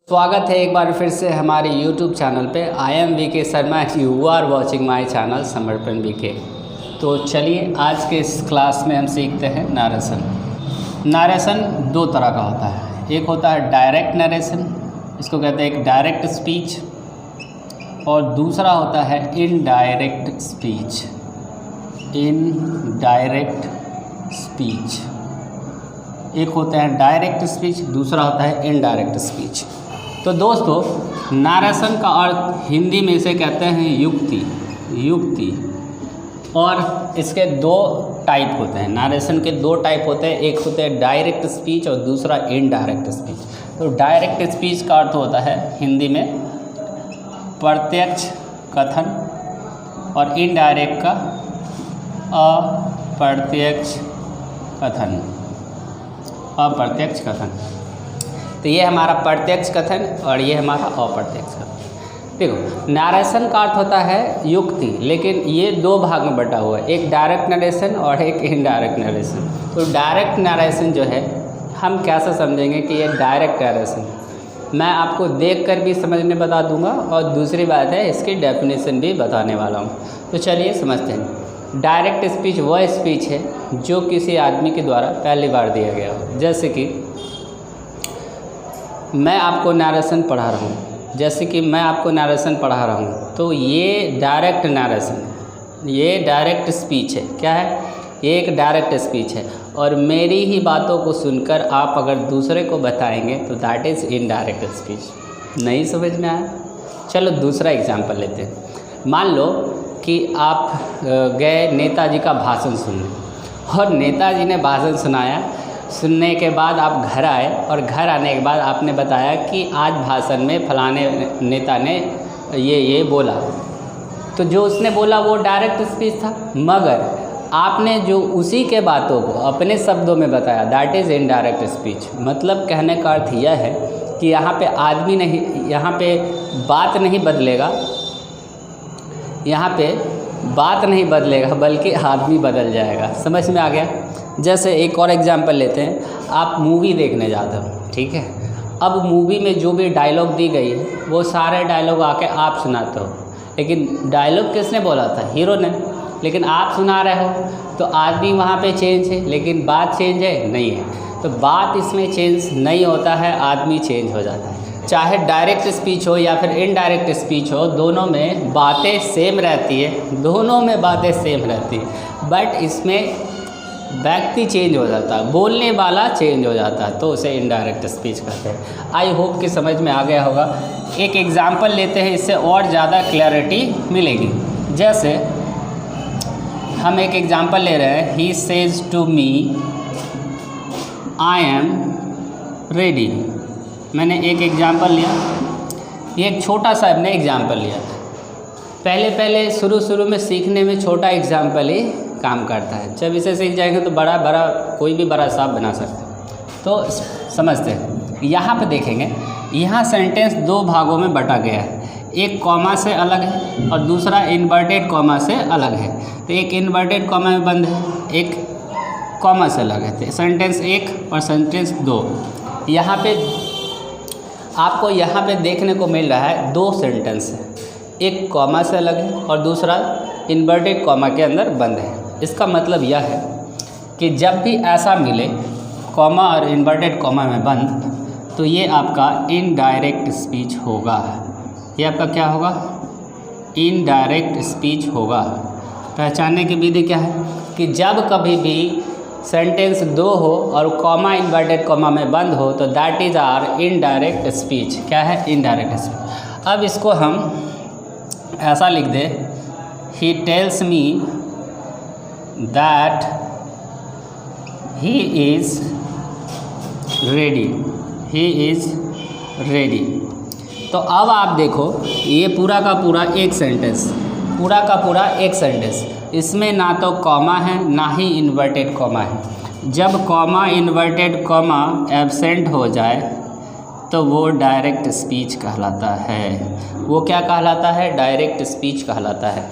स्वागत है एक बार फिर से हमारे YouTube चैनल पे। I am VK Sharma, you are watching my channel Samarpan VK. तो चलिए आज के इस क्लास में हम सीखते हैं नरेशन। नरेशन दो तरह का होता है, एक होता है डायरेक्ट नरेशन, इसको कहते हैं एक डायरेक्ट स्पीच, और दूसरा होता है इनडायरेक्ट स्पीच। इनडायरेक्ट स्पीच, एक होता है डायरेक्ट स्पीच, दूसरा होता है इनडायरेक्ट स्पीच। तो दोस्तों नरेशन का अर्थ हिंदी में इसे कहते हैं युक्ति, और इसके दो टाइप होते हैं। नरेशन के दो टाइप होते हैं, एक होते हैं डायरेक्ट स्पीच और दूसरा इनडायरेक्ट स्पीच। तो डायरेक्ट स्पीच का अर्थ होता है हिंदी में प्रत्यक्ष कथन, और इनडायरेक्ट का अप्रत्यक्ष कथन। तो ये हमारा प्रत्यक्ष कथन और ये हमारा अप्रत्यक्ष कथन। देखो नरेशन का अर्थ होता है युक्ति, लेकिन ये दो भाग में बटा हुआ है, एक डायरेक्ट नरेशन और एक इनडायरेक्ट नरेशन। तो डायरेक्ट नरेशन जो है हम कैसे समझेंगे कि ये डायरेक्ट नरेशन, मैं आपको देखकर भी समझने बता दूंगा, और दूसरी बात है इसकी डेफिनेशन भी बताने वाला हूँ। तो चलिए समझते हैं। डायरेक्ट स्पीच वह स्पीच है जो किसी आदमी के द्वारा पहली बार दिया गया हो। जैसे कि मैं आपको नरेशन पढ़ा रहा हूँ, तो ये डायरेक्ट नरेशन, ये डायरेक्ट स्पीच है। क्या है? ये एक डायरेक्ट स्पीच है, और मेरी ही बातों को सुनकर आप अगर दूसरे को बताएंगे तो दैट इज़ इनडायरेक्ट स्पीच। नहीं समझ में आया? चलो दूसरा एग्जाम्पल लेते हैं। मान लो कि आप गए नेताजी का भाषण सुनने, और नेताजी ने भाषण सुनाया, सुनने के बाद आप घर आए, और घर आने के बाद आपने बताया कि आज भाषण में फलाने नेता ने ये बोला। तो जो उसने बोला वो डायरेक्ट स्पीच था, मगर आपने जो उसी के बातों को अपने शब्दों में बताया दैट इज़ इनडायरेक्ट स्पीच। मतलब कहने का अर्थ यह है कि यहाँ पे आदमी नहीं, यहाँ पे बात नहीं बदलेगा, यहाँ पे बात नहीं बदलेगा बल्कि आदमी बदल जाएगा। समझ में आ गया? जैसे एक और एग्जांपल लेते हैं। आप मूवी देखने जाते हो, ठीक है? अब मूवी में जो भी डायलॉग दी गई है वो सारे डायलॉग आके आप सुनाते हो, लेकिन डायलॉग किसने बोला था? हीरो ने, लेकिन आप सुना रहे हो। तो आदमी वहाँ पे चेंज है, लेकिन बात चेंज है नहीं है। तो बात इसमें चेंज नहीं होता है, आदमी चेंज हो जाता है। चाहे डायरेक्ट स्पीच हो या फिर इनडायरेक्ट स्पीच हो, दोनों में बातें सेम रहती है, बट इसमें व्यक्ति चेंज हो जाता है, बोलने वाला चेंज हो जाता है, तो उसे इनडायरेक्ट स्पीच कहते हैं। आई होप कि समझ में आ गया होगा। एक एग्जांपल लेते हैं, इससे और ज़्यादा क्लैरिटी मिलेगी। जैसे हम एक एग्जांपल ले रहे हैं, he says to me I am ready. मैंने एक एग्जांपल लिया, ये एक छोटा सा हमने एग्जांपल लिया। पहले शुरू में सीखने में छोटा एग्जांपल ही काम करता है, जब इसे सीख जाएंगे तो बड़ा कोई भी बड़ा साफ बना सकते हैं। तो समझते हैं, यहाँ पे देखेंगे, यहाँ सेंटेंस दो भागों में बटा गया है, एक कॉमा से अलग है और दूसरा इन्वर्टेड कॉमा से अलग है। तो एक इन्वर्टेड कॉमा में बंद है, एक कॉमा से अलग है। सेंटेंस एक और सेंटेंस दो। यहाँ पे आपको यहाँ पे देखने को मिल रहा है दो सेंटेंस है, एक कॉमा से अलग है और दूसरा इन्वर्टेड कॉमा के अंदर बंद है। इसका मतलब यह है कि जब भी ऐसा मिले कॉमा और इन्वर्टेड कॉमा में बंद, तो ये आपका इनडायरेक्ट स्पीच होगा। ये आपका क्या होगा? इनडायरेक्ट स्पीच होगा। पहचानने की विधि क्या है कि जब कभी भी सेंटेंस दो हो और कॉमा इन्वर्टेड कॉमा में बंद हो, तो that is our indirect speech. क्या है? Indirect speech. अब इसको हम ऐसा लिख दे, he tells me that he is ready. तो अब आप देखो, ये पूरा का पूरा एक सेंटेंस, इसमें ना तो कॉमा है ना ही इन्वर्टेड कॉमा है। जब कॉमा इन्वर्टेड कॉमा एब्सेंट हो जाए तो वो डायरेक्ट स्पीच कहलाता है। वो क्या कहलाता है? डायरेक्ट स्पीच कहलाता है।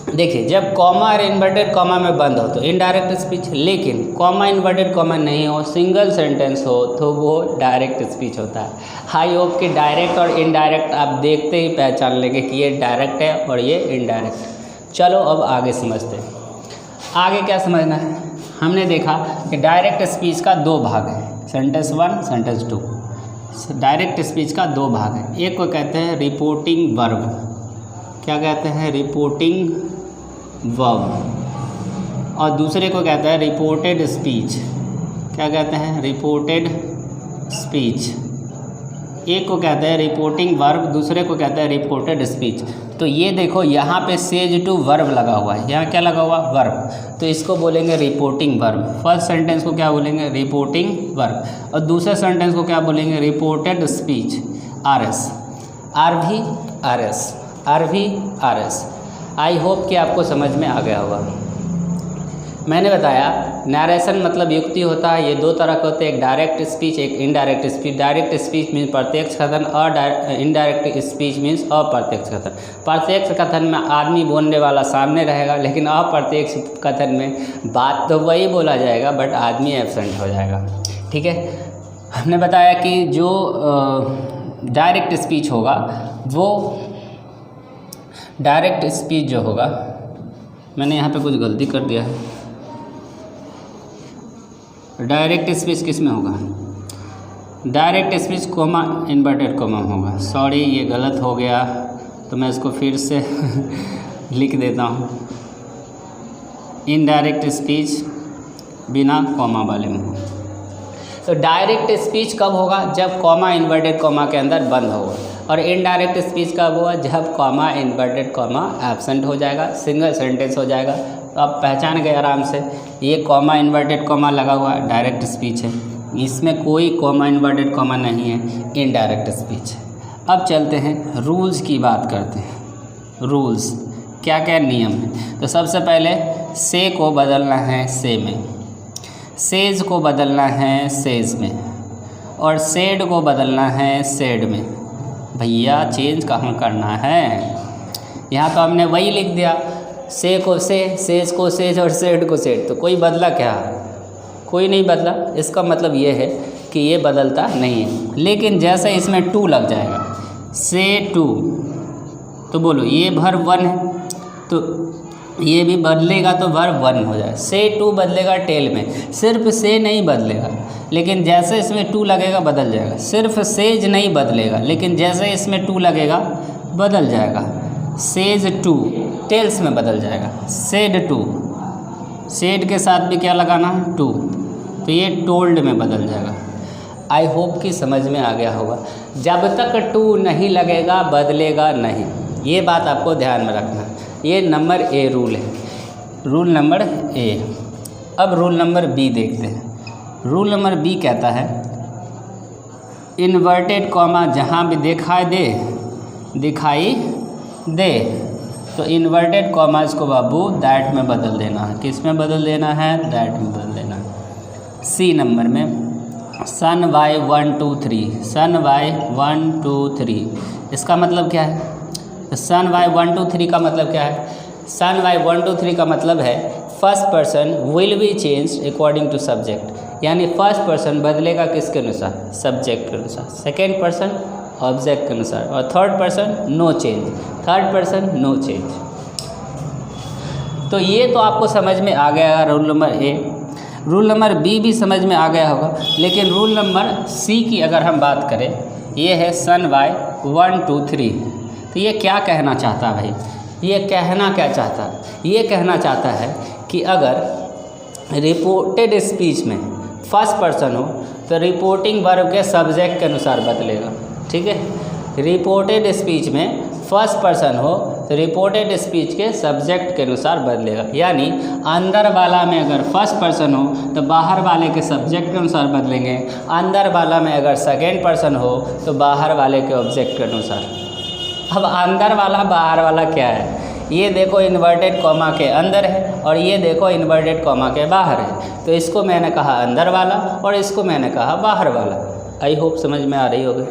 देखिए जब कॉमा और इन्वर्टेड कॉमा में बंद हो तो इनडायरेक्ट स्पीच, लेकिन कॉमा इन्वर्टेड कॉमा नहीं हो, सिंगल सेंटेंस हो तो वो डायरेक्ट स्पीच होता है। आई होप कि डायरेक्ट और इनडायरेक्ट आप देखते ही पहचान लेंगे कि ये डायरेक्ट है और ये इनडायरेक्ट। चलो अब आगे समझते हैं। आगे क्या समझना है, हमने देखा कि डायरेक्ट स्पीच का दो भाग है, सेंटेंस 1 सेंटेंस 2। डायरेक्ट स्पीच का दो भाग है, एक को कहते हैं रिपोर्टिंग वर्ब, क्या कहते हैं, रिपोर्टिंग वर्ब, और दूसरे को कहते हैं रिपोर्टेड स्पीच, क्या कहते हैं, रिपोर्टेड स्पीच। एक को कहते हैं रिपोर्टिंग वर्ब, दूसरे को कहते हैं रिपोर्टेड स्पीच। तो ये देखो यहाँ पे सेज टू वर्ब लगा हुआ है, यहाँ क्या लगा हुआ, वर्ब, तो इसको बोलेंगे रिपोर्टिंग वर्ब। फर्स्ट सेंटेंस को क्या बोलेंगे, रिपोर्टिंग वर्ब, और दूसरे सेंटेंस को क्या बोलेंगे, reported speech, RS, RV। I hope कि आपको समझ में आ गया होगा। मैंने बताया नरेशन मतलब युक्ति होता है, ये दो तरह के होते हैं, एक डायरेक्ट स्पीच, एक indirect speech. Direct speech means प्रत्यक्ष कथन और इनडायरेक्ट स्पीच मीन्स अप्रत्यक्ष कथन। प्रत्यक्ष कथन में आदमी बोलने वाला सामने रहेगा, लेकिन अप्रत्यक्ष कथन में बात तो वही बोला जाएगा बट आदमी एब्सेंट हो जाएगा। ठीक है, हमने बताया कि जो डायरेक्ट स्पीच होगा वो डायरेक्ट स्पीच जो होगा, मैंने यहाँ पे कुछ गलती कर दिया है, डायरेक्ट स्पीच किस में होगा, direct speech coma inverted coma होगा। सॉरी ये गलत हो गया, तो मैं इसको फिर से लिख देता हूँ। इनडायरेक्ट स्पीच बिना कॉमा वाले में हो। तो डायरेक्ट स्पीच कब होगा, जब कॉमा इन्वर्टेड कॉमा के अंदर बंद होगा, और इनडायरेक्ट स्पीच कब होगा, जब कॉमा इन्वर्टेड कॉमा एब्सेंट हो जाएगा, सिंगल सेंटेंस हो जाएगा। तो आप पहचान गए आराम से, ये कॉमा इन्वर्टेड कॉमा लगा हुआ है, डायरेक्ट स्पीच है, इसमें कोई कॉमा इन्वर्टेड कॉमा नहीं है, इनडायरेक्ट स्पीच है। अब चलते हैं रूल्स की बात करते हैं। रूल्स क्या क्या नियम है, तो सबसे पहले से को बदलना है से में, सेज को बदलना है सेज में, और सेड को बदलना है सेड में। भैया चेंज कहाँ करना है, यहाँ तो हमने वही लिख दिया, से को से, सेज को सेज और सेड को सेड, तो कोई बदला क्या, कोई नहीं बदला। इसका मतलब ये है कि ये बदलता नहीं है। लेकिन जैसे इसमें टू लग जाएगा, से टू, तो बोलो ये वर्ब 1 है, तो ये भी बदलेगा तो वर्ब 1 हो जाए। से टू बदलेगा टेल में, सिर्फ से नहीं बदलेगा, लेकिन जैसे इसमें टू लगेगा बदल जाएगा। सिर्फ सेज नहीं बदलेगा, लेकिन जैसे इसमें टू लगेगा बदल जाएगा। सेज टू टेल्स में बदल जाएगा। सेड टू, सेड के साथ भी क्या लगाना है, टू, तो ये टोल्ड में बदल जाएगा। आई होप कि समझ में आ गया होगा। जब तक टू नहीं लगेगा बदलेगा नहीं, ये बात आपको ध्यान में रखना। ये नंबर ए रूल है, रूल नंबर ए। अब रूल नंबर बी देखते हैं। रूल नंबर बी कहता है इन्वर्टेड कॉमा जहाँ भी दिखाई दे तो इन्वर्टेड कॉमास को बाबू दैट में बदल देना है। किस में बदल देना है, दैट में बदल देना है। सी नंबर में सन वाई 1 2 3, सन वाई 1 2 3, इसका मतलब क्या है, सन वाई 1 2 3 का मतलब क्या है, सन वाई 1 2 3 का मतलब है first person will be change according to subject, यानी फर्स्ट पर्सन बदलेगा किसके अनुसार, सब्जेक्ट के अनुसार, सेकेंड पर्सन ऑब्जेक्ट के अनुसार, और third person no change, third person no change. तो ये तो आपको समझ में आ गया rule number A. Rule number B भी समझ में आ गया होगा, लेकिन रूल नंबर सी की अगर हम बात करें, ये है सन वाई 1 2 3। तो ये क्या कहना चाहता है भाई, ये कहना क्या चाहता है, ये कहना चाहता है कि अगर रिपोर्टेड स्पीच में फर्स्ट पर्सन हो तो रिपोर्टिंग वर्ब के सब्जेक्ट के अनुसार बदलेगा। ठीक है, रिपोर्टेड स्पीच में फर्स्ट पर्सन हो तो रिपोर्टेड स्पीच के सब्जेक्ट के अनुसार बदलेगा, यानी अंदर वाला में अगर फर्स्ट पर्सन हो तो बाहर वाले के सब्जेक्ट के अनुसार बदलेंगे, अंदर वाला में अगर सेकेंड पर्सन हो तो बाहर वाले के ऑब्जेक्ट के अनुसार। अब अंदर वाला बाहर वाला क्या है, ये देखो इन्वर्टेड कॉमा के अंदर है और ये देखो इन्वर्टेड कॉमा के बाहर है, तो इसको मैंने कहा अंदर वाला और इसको मैंने कहा बाहर वाला। आई होप समझ में आ रही होगी,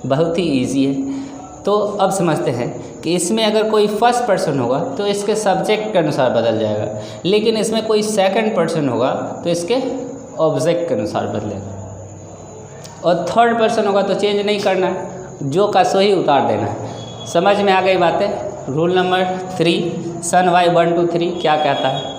बहुत ही ईजी है। तो अब समझते हैं कि इसमें अगर कोई फर्स्ट पर्सन होगा तो इसके सब्जेक्ट के अनुसार बदल जाएगा, लेकिन इसमें कोई सेकंड पर्सन होगा तो इसके ऑब्जेक्ट के अनुसार बदलेगा, और थर्ड पर्सन होगा तो चेंज नहीं करना है, जो का सो ही उतार देना है। समझ में आ गई बातें। रूल नंबर 3 सन वाई 1 2 3 क्या कहता है।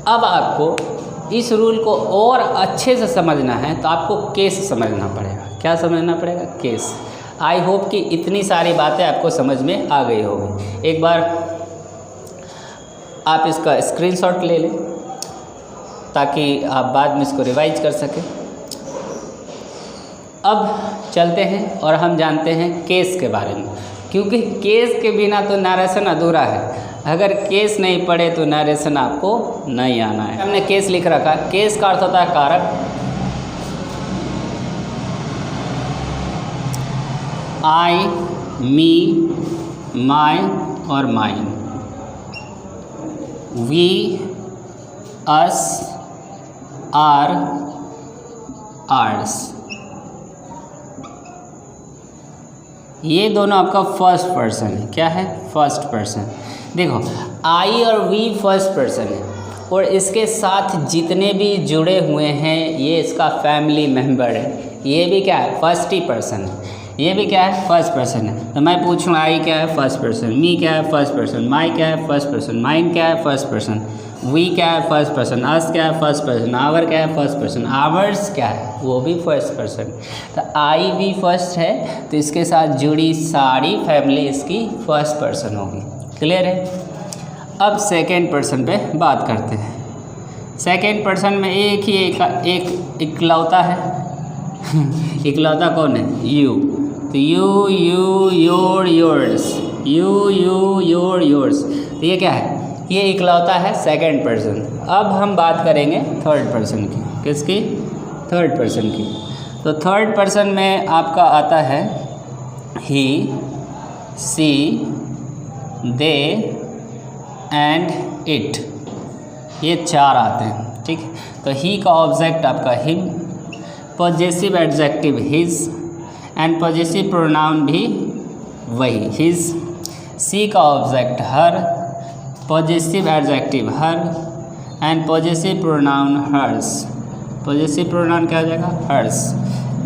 अब आपको इस रूल को और अच्छे से समझना है तो आपको केस समझना पड़ेगा। क्या समझना पड़ेगा? केस। आई होप कि इतनी सारी बातें आपको समझ में आ गई होगी। एक बार आप इसका स्क्रीनशॉट ले लें ताकि आप बाद में इसको रिवाइज कर सकें। अब चलते हैं और हम जानते हैं केस के बारे में, क्योंकि केस के बिना तो नरेशन अधूरा है। अगर केस नहीं पढ़े तो नरेशन आपको नहीं आना है। हमने केस लिख रखा है। केस का अर्थ होता है कारक। आई, मी, माई और mine, we, us, our, ours, ये दोनों आपका फर्स्ट पर्सन है। क्या है? First person. देखो आई और वी फर्स्ट पर्सन है, और इसके साथ जितने भी जुड़े हुए हैं ये इसका फैमिली मेम्बर है। ये भी क्या है? फर्स्ट ही पर्सन है। ये भी क्या है? फर्स्ट पर्सन है। तो मैं पूछूँ आई क्या है? First person. मी क्या है? First person. माई क्या है? First person. माइन क्या है? First person. वी क्या है? First person. अस क्या है? First person. आवर क्या है? First person. आवर्स क्या है? वो भी फर्स्ट पर्सन। तो आई भी फर्स्ट है, तो इसके साथ जुड़ी सारी फैमिली इसकी फर्स्ट पर्सन होगी। क्लियर है? अब सेकेंड पर्सन पे बात करते हैं। सेकेंड पर्सन में एक ही एक इकलौता है। इकलौता कौन है? यू। तो you, you, your, yours, you, you, your, yours. तो ये क्या है? ये इकलौता है सेकंड पर्सन। अब हम बात करेंगे थर्ड पर्सन की। किसकी? थर्ड पर्सन की। तो थर्ड पर्सन में आपका आता है ही, सी, दे एंड इट। ये चार आते हैं। ठीक है? तो ही का ऑब्जेक्ट आपका him, possessive adjective his and possessive pronoun भी वही हिज। सी का object her, possessive adjective her and possessive pronoun hers. Possessive pronoun क्या हो जाएगा? हर्स।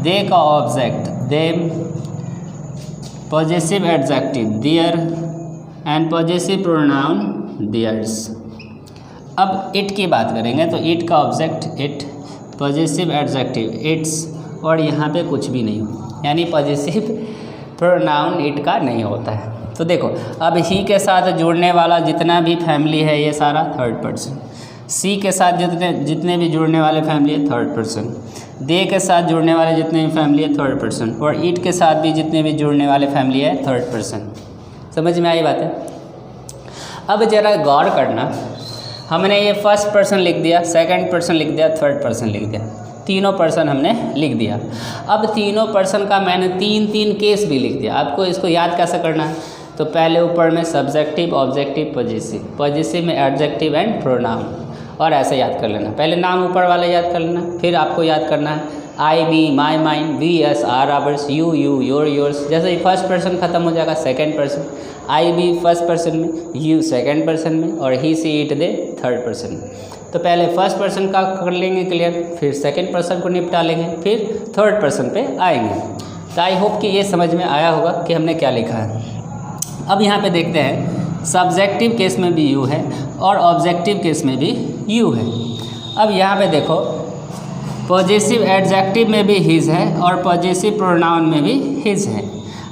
दे का object them, possessive adjective their and possessive pronoun theirs. अब it की बात करेंगे तो इट का object it, possessive adjective its, और यहाँ पे कुछ भी नहीं हो, यानी पॉजेसिव प्रोनाउन इट का नहीं होता है। तो देखो अब ही के साथ जुड़ने वाला जितना भी फैमिली है ये सारा थर्ड पर्सन। सी के साथ जितने भी जुड़ने वाले फैमिली है थर्ड पर्सन। दे के साथ जुड़ने वाले जितने भी फैमिली है थर्ड पर्सन, और इट के साथ भी जितने भी जुड़ने वाले फैमिली है थर्ड पर्सन। समझ में आई बात है? अब ज़रा गौर करना, हमने ये फर्स्ट पर्सन लिख दिया, सेकंड पर्सन लिख दिया, थर्ड पर्सन लिख दिया, तीनों पर्सन हमने लिख दिया। अब तीनों पर्सन का मैंने तीन केस भी लिख दिया। आपको इसको याद कैसे करना है? तो पहले ऊपर में सब्जेक्टिव, ऑब्जेक्टिव, पॉजेसिव, पॉजेसिव में एडजेक्टिव एंड प्रोनाउन, और ऐसे याद कर लेना। पहले नाम ऊपर वाला याद कर लेना, फिर आपको याद करना है I, me, my, mine, we, us, our, ours, you, you, your, yours. जैसे ही फर्स्ट पर्सन खत्म हो जाएगा सेकंड पर्सन, आई भी फर्स्ट पर्सन में, यू सेकंड पर्सन में, और ही, सी, इट, दे थर्ड पर्सन में। तो पहले फर्स्ट पर्सन का कर लेंगे क्लियर, फिर सेकंड पर्सन को निपटा लेंगे, फिर थर्ड पर्सन पे आएंगे। तो आई होप कि ये समझ में आया होगा कि हमने क्या लिखा है। अब यहाँ पे देखते हैं सब्जेक्टिव केस में भी यू है और ऑब्जेक्टिव केस में भी यू है। अब यहाँ पे देखो पॉजेसिव एडजेक्टिव में भी हिज है और पॉजेसिव प्रोनाउन में भी हिज है।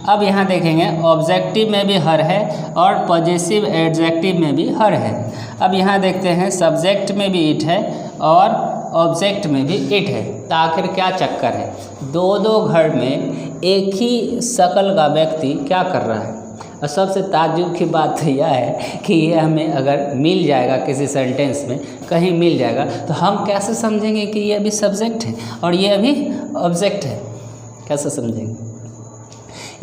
अब यहाँ देखेंगे ऑब्जेक्टिव में भी हर है और पॉजेसिव एडजेक्टिव में भी हर है। अब यहाँ देखते हैं सब्जेक्ट में भी इट है और ऑब्जेक्ट में भी इट है। तो आखिर क्या चक्कर है? दो घर में एक ही शकल का व्यक्ति क्या कर रहा है? और सबसे ताज्जुब की बात तो यह है कि ये हमें अगर मिल जाएगा किसी सेंटेंस में कहीं मिल जाएगा तो हम कैसे समझेंगे कि ये अभी सब्जेक्ट है और ये अभी ऑब्जेक्ट है? कैसे समझेंगे?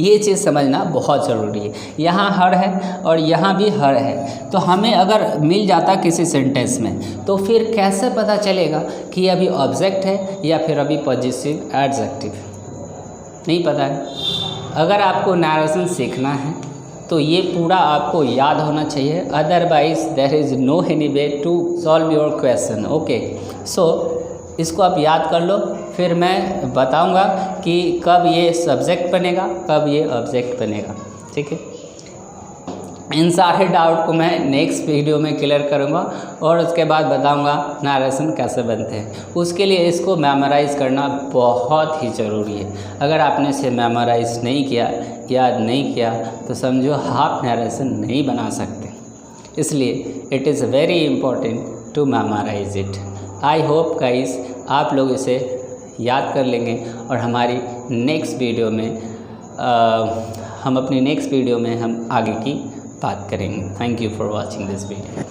ये चीज़ समझना बहुत ज़रूरी है। यहाँ हर है और यहाँ भी हर है, तो हमें अगर मिल जाता किसी सेंटेंस में तो फिर कैसे पता चलेगा कि ये अभी ऑब्जेक्ट है या फिर अभी पॉजेसिव एडजेक्टिव? नहीं पता है। अगर आपको नरेशन सीखना है तो ये पूरा आपको याद होना चाहिए, otherwise there is no any way to solve your question. Okay, so इसको आप याद कर लो, फिर मैं बताऊंगा कि कब ये सब्जेक्ट बनेगा, कब ये ऑब्जेक्ट बनेगा। ठीक है, इन सारे डाउट को मैं नेक्स्ट वीडियो में क्लियर करूंगा और उसके बाद बताऊंगा नरेशन कैसे बनते हैं। उसके लिए इसको मेमोराइज़ करना बहुत ही ज़रूरी है। अगर आपने इसे मेमोराइज़ नहीं किया, याद नहीं किया, तो समझो आप नरेशन नहीं बना सकते। इसलिए it is very important to memorize it. I hope guys आप लोग इसे याद कर लेंगे और हमारी नेक्स्ट वीडियो में हम अपनी नेक्स्ट वीडियो में हम आगे की बात करेंगे। Thank you for watching this video.